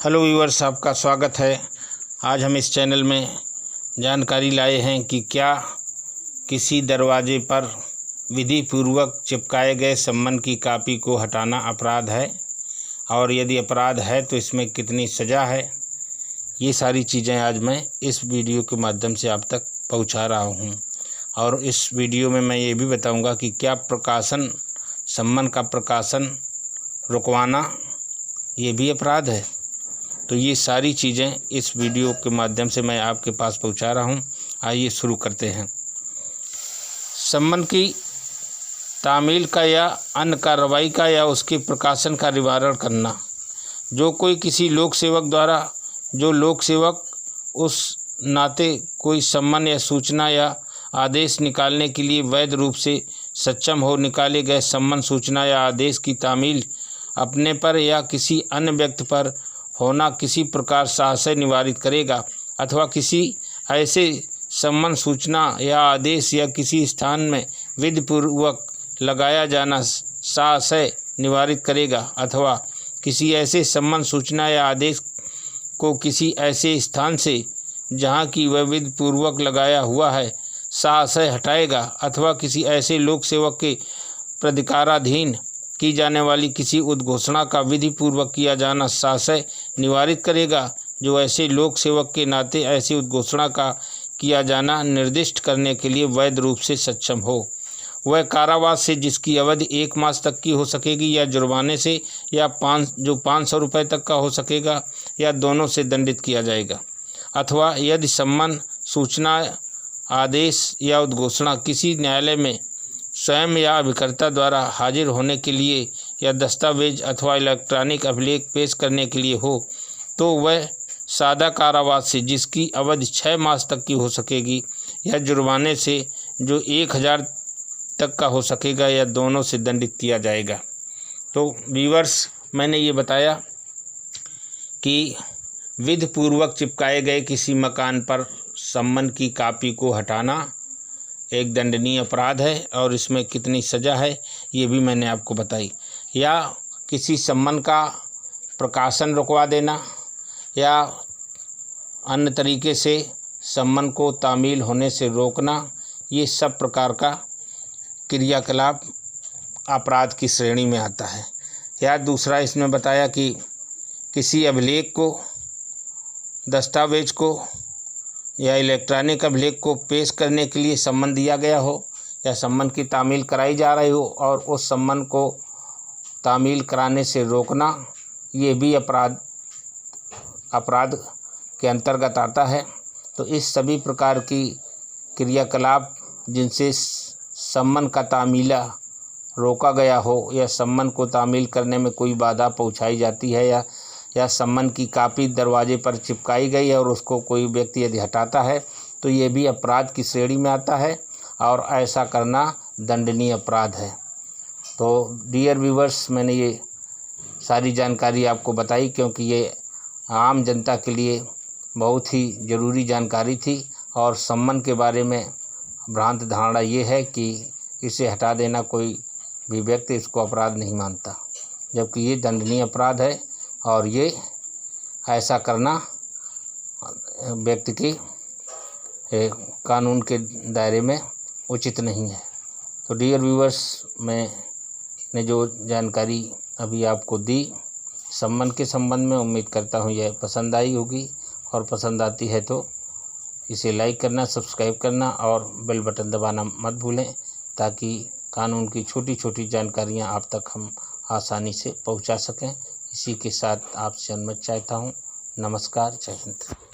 Hello viewers, आपका स्वागत है। आज हम इस चैनल में जानकारी लाए हैं कि क्या किसी दरवाजे पर विधि पूर्वक चिपकाए गए सम्मन की कापी को हटाना अपराध है, और यदि अपराध है तो इसमें कितनी सज़ा है। ये सारी चीज़ें आज मैं इस वीडियो के माध्यम से आप तक पहुंचा रहा हूं। और इस वीडियो में मैं ये भी बताऊंगा कि क्या सम्मन का प्रकाशन रुकवाना ये भी अपराध है। तो ये सारी चीज़ें इस वीडियो के माध्यम से मैं आपके पास पहुंचा रहा हूं। आइए शुरू करते हैं। सम्मन की तामील का या अन्य कार्रवाई का या उसके प्रकाशन का निवारण करना। जो कोई किसी लोक सेवक द्वारा जो लोक सेवक उस नाते कोई सम्मन या सूचना या आदेश निकालने के लिए वैध रूप से सक्षम हो, निकाले गए सम्मन, सूचना या आदेश की तामील अपने पर या किसी अन्य व्यक्ति पर होना किसी प्रकार संशय निवारित करेगा, अथवा किसी ऐसे सम्मन, सूचना या आदेश या किसी स्थान में विधिपूर्वक लगाया जाना संशय निवारित करेगा, अथवा किसी ऐसे सम्मन, सूचना या आदेश को किसी ऐसे स्थान से जहाँ की वह विधिपूर्वक लगाया हुआ है संशय हटाएगा, अथवा किसी ऐसे लोक सेवक के प्राधिकाराधीन की जाने वाली किसी उद्घोषणा का विधिपूर्वक किया जाना संशय निवारित करेगा, जो ऐसे लोक सेवक के नाते ऐसी उद्घोषणा का किया जाना निर्दिष्ट करने के लिए वैध रूप से सक्षम हो। वह कारावास से जिसकी अवधि 1 मास तक की हो सकेगी, या जुर्माने से या 500 रुपये तक का हो सकेगा, या दोनों से दंडित किया जाएगा। अथवा यदि सम्मन, सूचना, आदेश या उद्घोषणा किसी न्यायालय में स्वयं या अभिकर्ता द्वारा हाजिर होने के लिए या दस्तावेज अथवा इलेक्ट्रॉनिक अभिलेख पेश करने के लिए हो, तो वह सादा कारावास से जिसकी अवधि 6 मास तक की हो सकेगी, या जुर्माने से जो 1000 तक का हो सकेगा, या दोनों से दंडित किया जाएगा। तो व्यूअर्स, मैंने ये बताया कि विधिपूर्वक चिपकाए गए किसी मकान पर सम्मन की कापी को हटाना एक दंडनीय अपराध है, और इसमें कितनी सज़ा है ये भी मैंने आपको बताई। या किसी सम्मन का प्रकाशन रुकवा देना, या अन्य तरीके से सम्मन को तामील होने से रोकना, ये सब प्रकार का क्रियाकलाप अपराध की श्रेणी में आता है। या दूसरा इसमें बताया कि किसी अभिलेख को, दस्तावेज को या इलेक्ट्रॉनिक अभिलेख को पेश करने के लिए सम्मन दिया गया हो, या सम्मन की तामील कराई जा रही हो और उस सम्मन को तामील कराने से रोकना, ये भी अपराध के अंतर्गत आता है। तो इस सभी प्रकार की क्रियाकलाप जिनसे सम्मन का तामीला रोका गया हो, या सम्मन को तामील करने में कोई बाधा पहुंचाई जाती है, या सम्मन की कापी दरवाजे पर चिपकाई गई है और उसको कोई व्यक्ति यदि हटाता है, तो ये भी अपराध की श्रेणी में आता है, और ऐसा करना दंडनीय अपराध है। तो डियर व्यूवर्स, मैंने ये सारी जानकारी आपको बताई क्योंकि ये आम जनता के लिए बहुत ही ज़रूरी जानकारी थी। और सम्मन के बारे में भ्रांत धारणा ये है कि इसे हटा देना कोई भी व्यक्ति इसको अपराध नहीं मानता, जबकि ये दंडनीय अपराध है, और ये ऐसा करना व्यक्ति की कानून के दायरे में उचित नहीं है। तो डियर व्यूअर्स, मैंने जो जानकारी अभी आपको दी सम्मन के संबंध में, उम्मीद करता हूँ यह पसंद आई होगी, और पसंद आती है तो इसे लाइक करना, सब्सक्राइब करना और बेल बटन दबाना मत भूलें, ताकि कानून की छोटी छोटी जानकारियाँ आप तक हम आसानी से पहुँचा सकें। इसी के साथ आपसे अनुमति चाहता हूँ। नमस्कार, जय हिंद।